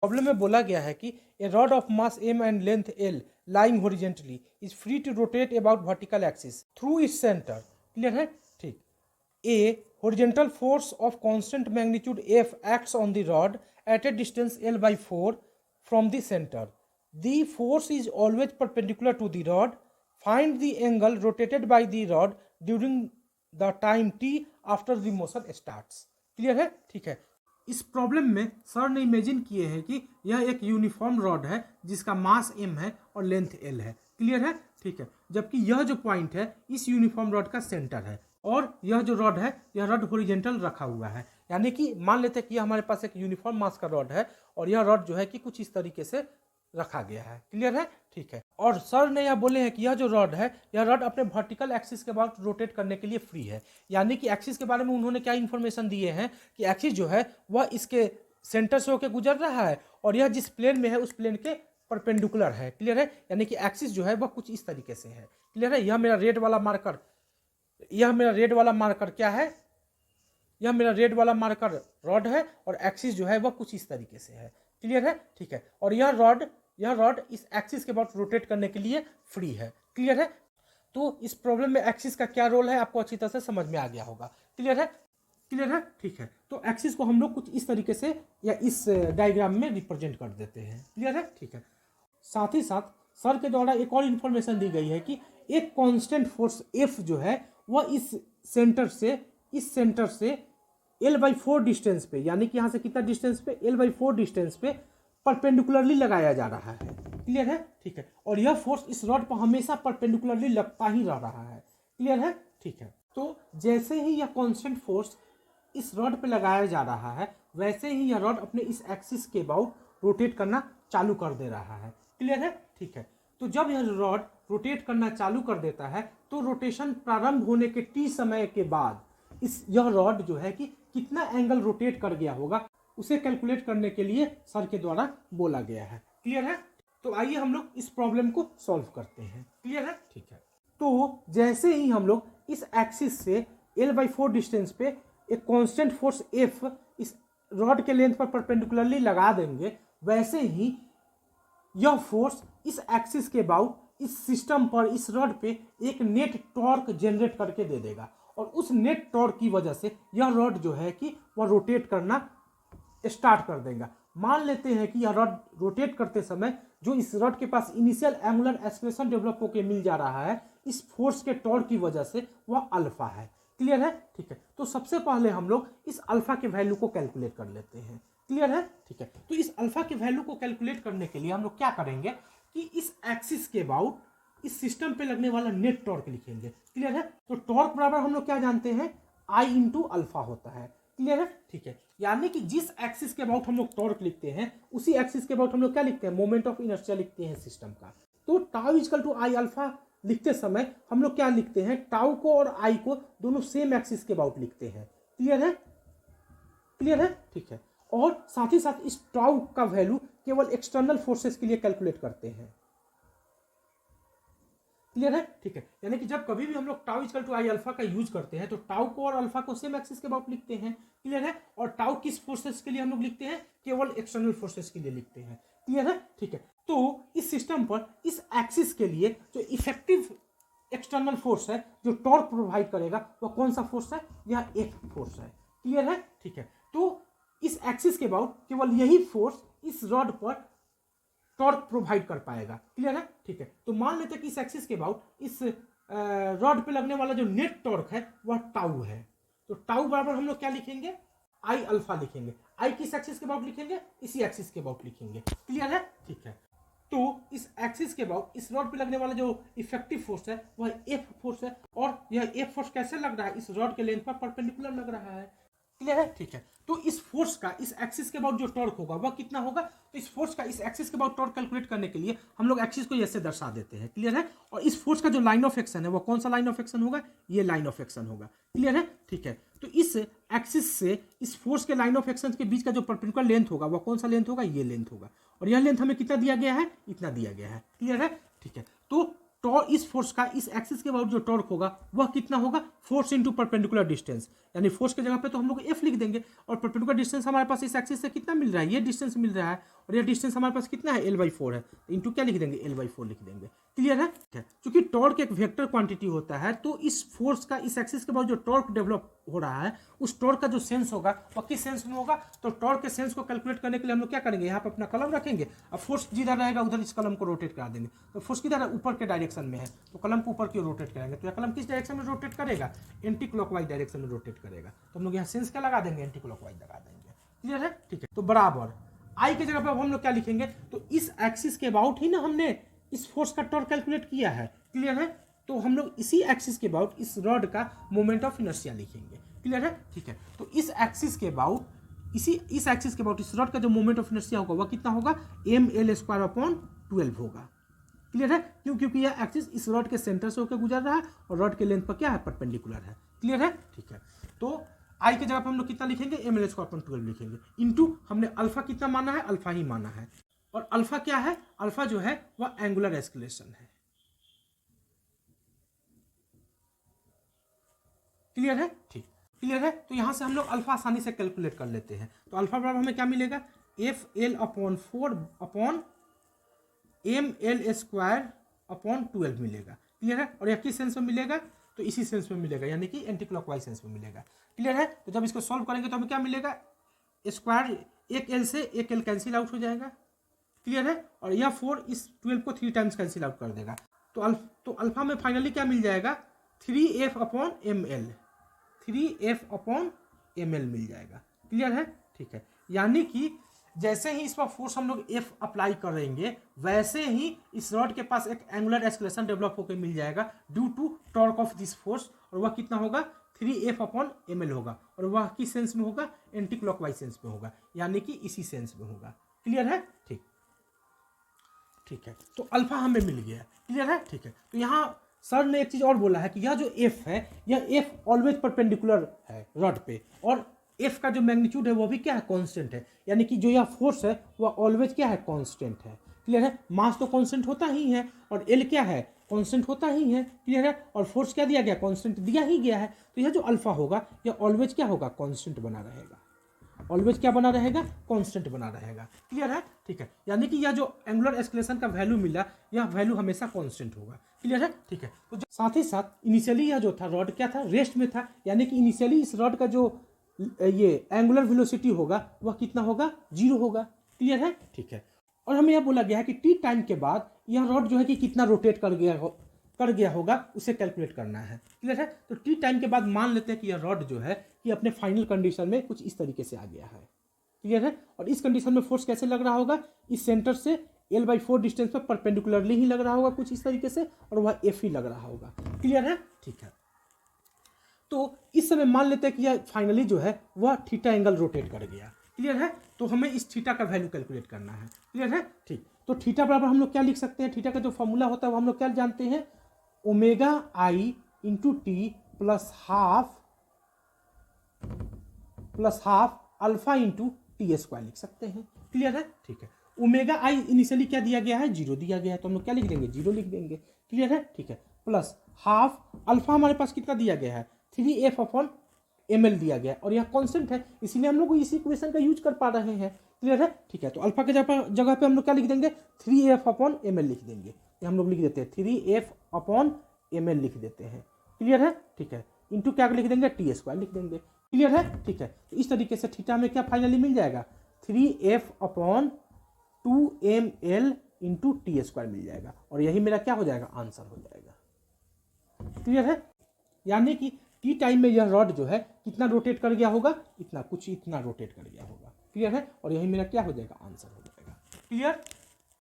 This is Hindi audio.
प्रॉब्लम में बोला गया है कि a rod of mass m and length l lying horizontally is free to rotate about vertical axis through its centre. Clear है? ठीक। A horizontal force of constant magnitude f acts on the rod at a distance l by 4 from the center. The force is always perpendicular to the rod. Find the angle rotated by the rod during the time t after the motion starts. Clear है? ठीक है। इस प्रॉब्लम में सर ने इमेजिन किए हैं कि यह एक यूनिफॉर्म रॉड है जिसका मास m है और लेंथ l है। क्लियर है? ठीक है। जबकि यह जो पॉइंट है इस यूनिफॉर्म रॉड का सेंटर है और यह जो रॉड है यह रॉड हॉरिजॉन्टल रखा हुआ है, यानी कि मान लेते हैं कि यह हमारे पास एक यूनिफॉर्म मास का रॉड है और यह रॉड जो है कि कुछ इस तरीके से रखा गया है। क्लियर है? ठीक है। और सर ने यह बोले हैं कि यह जो रॉड है यह रॉड अपने वर्टिकल एक्सिस के बाद रोटेट करने के लिए फ्री है, यानी कि एक्सिस के बारे में उन्होंने क्या इन्फॉर्मेशन दिए हैं कि एक्सिस जो है वह इसके सेंटर से होकर गुजर रहा है और यह जिस प्लेन में है उस प्लेन के परपेंडिकुलर है। क्लियर है? यानी कि एक्सिस जो है वह कुछ इस तरीके से है। क्लियर है? यह मेरा रेड वाला मार्कर क्या है? यह मेरा रेड वाला मार्कर रॉड है और एक्सिस जो है वह कुछ इस तरीके से है। क्लियर है? ठीक है। और यह रॉड इस एक्सिस के बाद रोटेट करने के लिए फ्री है। क्लियर है? तो इस प्रॉब्लम में एक्सिस का क्या रोल है आपको अच्छी तरह से समझ में आ गया होगा। क्लियर है? क्लियर है? ठीक है। तो एक्सिस को हम लोग कुछ इस तरीके से या इस डायग्राम में रिप्रेजेंट कर देते हैं। क्लियर है? ठीक है। साथ ही साथ सर के द्वारा एक और इन्फॉर्मेशन दी गई है कि एक कांस्टेंट फोर्स F जो है वह इस सेंटर से l/4 डिस्टेंस पे, यानी कि यहाँ से कितना डिस्टेंस पे, l/4 डिस्टेंस पे परपेंडिकुलरली लगाया जा रहा है। क्लियर है? ठीक है। और यह फोर्स इस रॉड पर हमेशा परपेंडिकुलरली लगता ही रह रहा है। क्लियर है? ठीक है। तो जैसे ही यह कांस्टेंट फोर्स इस रॉड पे लगाया जा रहा है वैसे ही यह रॉड अपने इस एक्सिस के अबाउट रोटेट करना चालू कर दे रहा है। क्लियर है? ठीक है। तो जब यह रॉड रोटेट करना चालू कर देता है तो रोटेशन प्रारंभ होने के t समय के बाद यह रॉड जो है कि कितना एंगल रोटेट कर गया होगा उसे कैलकुलेट करने के लिए सर के द्वारा बोला गया है। क्लियर है? तो आइए हम लोग इस प्रॉब्लम को सॉल्व करते हैं। क्लियर है? ठीक है। तो जैसे ही हम लोग इस एक्सिस से l/4 डिस्टेंस पे एक कांस्टेंट फोर्स F इस रॉड के लेंथ पर परपेंडिकुलरली लगा देंगे वैसे ही यह फोर्स इस एक्सिस के अबाउट इस सिस्टम पर इस रॉड पे एक नेट टॉर्क जनरेट करके दे देगा और उस नेट टॉर्क की वजह से यह रॉड जो है कि वह रोटेट करना स्टार्ट कर देगा। मान लेते हैं कि यह रॉड रोटेट करते समय जो इस रॉड के पास इनिशियल एंगुलर एक्सप्रेशन डेवलप होकर मिल जा रहा है इस फोर्स के टॉर्क की वजह से वह अल्फा है। क्लियर है? ठीक है। तो सबसे पहले हम लोग इस अल्फा के वैल्यू को कैलकुलेट कर लेते हैं। क्लियर है? ठीक है। तो इस अल्फा के वैल्यू को कैलकुलेट करने के लिए हम लोग क्या करेंगे कि इस एक्सिस के अबाउट इस सिस्टम पे लगने वाला नेट टॉर्क लिखेंगे। क्लियर है? तो टॉर्क बराबर हम लोग क्या जानते हैं, I इंटू अल्फा होता है। क्लियर है? ठीक है। यानी कि जिस एक्सिस के अबाउट हम लोग टॉर्क लिखते हैं उसी एक्सिस के अबाउट हम लोग क्या लिखते हैं, मोमेंट ऑफ इनर्शिया लिखते हैं सिस्टम का। तो tau equal to I alpha लिखते समय हम लोग क्या लिखते हैं, टाउ को और आई को दोनों सेम एक्सिस के अबाउट लिखते हैं। क्लियर है? क्लियर है? ठीक है। और साथ ही साथ इस टाउ का वैल्यू केवल एक्सटर्नल फोर्सेस के लिए कैलकुलेट करते हैं। क्लियर है? ठीक है। यानी कि जब कभी भी हम लोग tau equal to I alpha का यूज करते हैं तो टाउ को और अल्फा को सेम एक्सिस के अबाउट लिखते हैं। क्लियर है? और टाउ किस फोर्सेस के लिए हम लोग लिखते हैं, केवल एक्सटर्नल फोर्सेस के लिए लिखते हैं। क्लियर है? ठीक है। तो इस सिस्टम पर इस एक्सिस के लिए जो इफेक्टिव एक्सटर्नल फोर्स है जो टॉर्क प्रोवाइड करेगा वह कौन सा फोर्स है, यह F फोर्स है। क्लियर है? ठीक है। तो इस एक्सिस के अबाउट केवल यही फोर्स इस रॉड पर टॉर्क प्रोवाइड कर पाएगा। क्लियर है? ठीक है। तो मान लेते हैं कि इस एक्सिस के अबाउट इस रॉड पे लगने वाला जो नेट टॉर्क है वह टाउ है। तो टाउ बराबर हम लोग क्या लिखेंगे, आई अल्फा लिखेंगे। आई किस एक्सिस के अबाउट लिखेंगे, इसी एक्सिस के अबाउट लिखेंगे। क्लियर है? ठीक है। तो इस एक्सिस के अबाउट इस रॉड पे लगने वाला जो इफेक्टिव फोर्स है वह F फोर्स है और यह F फोर्स कैसे लग रहा है, इस रॉड के लेंथ पर परपेंडिकुलर लग रहा है। क्लियर है? ठीक है। तो इस फोर्स का इस एक्सिस के अबाउट जो टॉर्क होगा वह कितना होगा, तो इस फोर्स का इस एक्सिस के अबाउट टॉर्क कैलकुलेट करने के लिए हम लोग एक्सिस को ऐसे दर्शा देते हैं। क्लियर है? और इस फोर्स का जो लाइन ऑफ एक्शन है वह कौन सा लाइन ऑफ एक्शन होगा, ये लाइन ऑफ एक्शन होगा। क्लियर है? ठीक है। तो इस एक्सिस से इस फोर्स के लाइन ऑफ एक्शन के बीच का जो परपेंडिकुलर लेंथ होगा वह कौन सा लेंथ होगा, ये लेंथ होगा। और यह लेंथ हमें कितना दिया गया है, इतना दिया गया है। क्लियर है? ठीक है। तो इस फोर्स का इस एक्सिस के अबाउट जो टॉर्क होगा वह कितना होगा, फोर्स इंटू परपेंडिकुलर डिस्टेंस, यानी फोर्स की जगह पे तो हम लोग एफ लिख देंगे और परपेंडिकुलर डिस्टेंस हमारे पास इस एक्सिस से कितना मिल रहा है, ये डिस्टेंस मिल रहा है और ये डिस्टेंस हमारे पास कितना है L/4 है, इंटू क्या लिख देंगे L/4 लिख देंगे। क्लियर है? क्योंकि टॉर्क एक वेक्टर क्वांटिटी होता है तो इस फोर्स का इस एक्सिस के बाद जो टॉर्क डेवलप हो रहा है उस टॉर्क का जो सेंस होगा वह किस सेंस में होगा, तो टॉर्क के सेंस को कैलकुलेट करने के लिए हम लोग क्या करेंगे, यहाँ पे अपना कलम रखेंगे, अब फोर्स जिधर रहेगा उधर इस कलम को रोटेट करा देंगे, तो फोर्स किधर है, ऊपर के डायरेक्शन में है तो कलम को ऊपर की ओर रोटेट करेंगे, तो यह कलम किस डायरेक्शन में रोटेट करेगा, एंटी क्लॉकवाइज डायरेक्शन में रोटेट करेगा, तो हम लोग यहाँ सेंस क्या लगा देंगे, एंटी क्लॉकवाइज लगा देंगे। क्लियर है? ठीक है, तो बराबर आई की जगह पर हम लोग क्या लिखेंगे, तो इस एक्सिस के अबाउट ही ना हमने इस फोर्स का टॉर्क कैलकुलेट किया है। क्लियर है? तो हम लोग इसी एक्सिस के अबाउट इस रॉड का मोमेंट ऑफ इनर्शिया लिखेंगे। क्लियर है? ठीक है, तो इस एक्सिस के अबाउट इस एक्सिस के अबाउट इस रॉड का जो मोमेंट ऑफ इनर्शिया होगा वह कितना होगा, mL²/12 होगा। क्लियर है? क्यों? क्योंकि यह एक्सिस इस रॉड के सेंटर से होकर गुजर रहा है और रॉड के लेंथ पर क्या है, परपेंडिकुलर है। क्लियर है? ठीक है, तो आई की जगह पर हम लोग कितना लिखेंगे, mL²/12 लिखेंगे, इंटू हमने अल्फा कितना माना है, अल्फा ही माना है, और अल्फा क्या है, अल्फा जो है वह एंगुलर एस्केलेशन है। क्लियर है? ठीक, क्लियर है, तो यहां से हम लोग अल्फा आसानी से कैलकुलेट कर लेते हैं, तो अल्फा बराबर हमें क्या मिलेगा, FL/4/mL²/12 मिलेगा। क्लियर है? और यह किस सेंस में मिलेगा, तो इसी सेंस में मिलेगा, यानी कि एंटी क्लॉकवाइज सेंस में मिलेगा। क्लियर है? तो जब इसको सॉल्व करेंगे तो हमें क्या मिलेगा, स्क्वायर एक एल से एक एल कैंसिल आउट हो जाएगा। क्लियर है? और यह 4 इस 12 को 3 टाइम्स कैंसिल आउट कर देगा, तो अल्फा में फाइनली क्या मिल जाएगा, 3F/mL, 3F/mL मिल जाएगा। क्लियर है? ठीक है, यानी कि जैसे ही इस पर फोर्स हम लोग F अप्लाई करेंगे वैसे ही इस रॉड के पास एक एंगुलर एस्केलेशन डेवलप होकर मिल जाएगा due to torque of this force, और वह कितना होगा, 3F/mL होगा, और वह किस सेंस में होगा, एंटी क्लॉकवाइज सेंस में होगा, यानी कि इसी सेंस में होगा। क्लियर है? ठीक, ठीक है, तो अल्फा हमें मिल गया। क्लियर है? ठीक है, तो यहाँ सर ने एक चीज और बोला है कि यह जो एफ है, यह एफ ऑलवेज परपेंडिकुलर है रॉड पे, और एफ का जो मैग्नीट्यूड है वो भी क्या है, कांस्टेंट है, यानी कि जो यह फोर्स है वह ऑलवेज क्या है, कांस्टेंट है। क्लियर है? मास तो कांस्टेंट होता ही है और एल क्या है, कांस्टेंट होता ही है। क्लियर है? और फोर्स क्या दिया गया, कांस्टेंट दिया ही गया है, तो यह जो अल्फा होगा यह ऑलवेज क्या होगा, कांस्टेंट बना रहेगा, ऑलवेज क्या बना रहेगा, कांस्टेंट बना रहेगा। क्लियर है? ठीक है, यानी कि यह जो एंगुलर एस्केलेशन का वैल्यू मिला यह वैल्यू हमेशा कांस्टेंट होगा। क्लियर है? ठीक है, तो साथ ही साथ इनिशियली यह जो था रॉड क्या था, रेस्ट में था, यानी कि इनिशियली इस रॉड का जो ये एंगुलर वेलोसिटी होगा वह कितना होगा, 0 होगा। क्लियर है? ठीक है, और हमें यह बोला गया है कि टी टाइम के बाद यह रॉड जो है कि कितना रोटेट कर गया होगा उसे कैलकुलेट करना है। क्लियर है? तो टी टाइम के बाद मान लेते हैं कि यह रॉड जो है कि अपने फाइनल कंडीशन में कुछ इस तरीके से आ गया है। क्लियर है? और इस कंडीशन में फोर्स कैसे लग रहा होगा, इस सेंटर से L/4 डिस्टेंस पर परपेंडिकुलरली ही लग रहा होगा कुछ इस तरीके से, और वह F ही लग रहा होगा। क्लियर है? ठीक है, तो इस समय मान लेते हैं कि यह फाइनली जो है वह थीटा एंगल रोटेट कर गया। क्लियर है? तो हमें इस थीटा का वैल्यू कैलकुलेट करना है। क्लियर है? ठीक, तो थीटा बराबर हम लोग क्या लिख सकते हैं, थीटा का जो फॉर्मूला होता है वो हम लोग क्या जानते हैं, ω/I × T plus half alpha × T² लिख सकते हैं। क्लियर है? ठीक है, ω/I इनिशियली क्या दिया गया है, 0 दिया गया है, तो हम लोग क्या लिख देंगे, 0 लिख देंगे। क्लियर है? ठीक है, प्लस हाफ अल्फा हमारे पास कितना दिया गया है, 3F/mL दिया गया है, और यह कांस्टेंट है इसीलिए हम लोग इसी इक्वेशन का यूज कर पा रहे हैं। क्लियर है? ठीक है, तो अल्फा के जगह पे हम लोग क्या लिख देंगे, 3F/mL लिख देंगे, ये हम लोग लिख देते हैं 3F/mL लिख देते हैं। क्लियर है? ठीक है, इंटू क्या लिख देंगे, T² लिख देंगे। क्लियर है? ठीक है, तो इस तरीके से थीटा में क्या फाइनली मिल जाएगा, 3F/2mL × T² मिल जाएगा, और यही मेरा क्या हो जाएगा, आंसर हो जाएगा। क्लियर है? यानी कि टी टाइम में यह रॉड जो है कितना रोटेट कर गया होगा, इतना रोटेट कर गया होगा। क्लियर है? और यही मेरा क्या हो जाएगा, आंसर हो जाएगा। क्लियर?